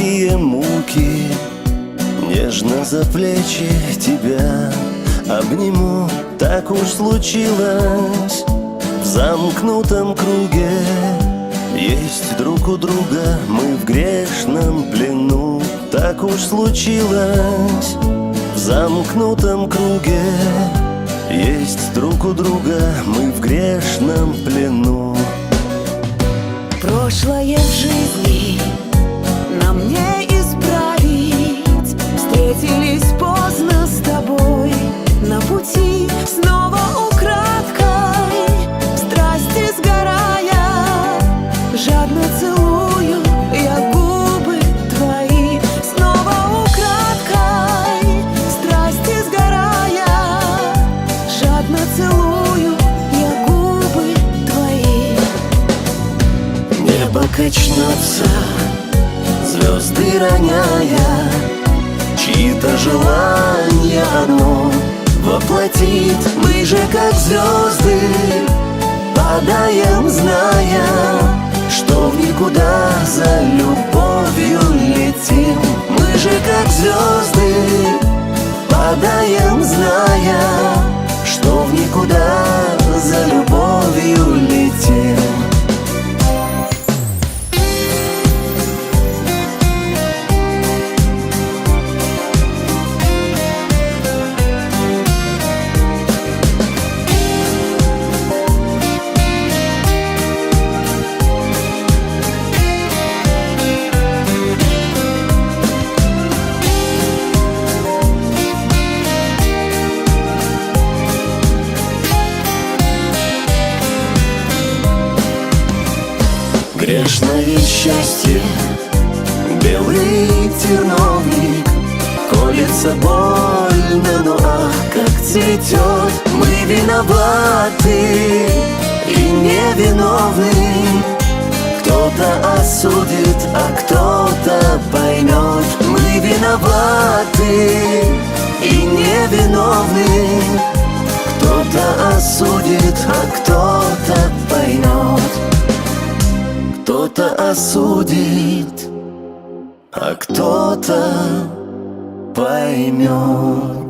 такие муки. Нежно за плечи тебя обниму. Так уж случилось в замкнутом круге. Есть друг у друга мы в грешном плену. Так уж случилось в замкнутом круге. Есть друг у друга мы в грешном плену. Прошлое в жизни нам не исправить. Встретились поздно с тобой на пути. Снова украдкой, в страсти сгорая, жадно целую я губы твои. Снова украдкой, в страсти сгорая, жадно целую я губы твои. Небо качнется, звезды роняя, чьи-то желания одно воплотит. Мы же как звезды падаем, зная, что в никуда за любовью летим. Мы же как звезды падаем, зная, что в никуда за любовью летим. Грешное счастье, белый терновник, колется больно, но ах, как цветет. Мы виноваты и невиновны. Кто-то осудит, а кто-то поймет. Мы виноваты и невиновны. Кто-то осудит, а кто-то поймет. Кто-то осудит, а кто-то поймет.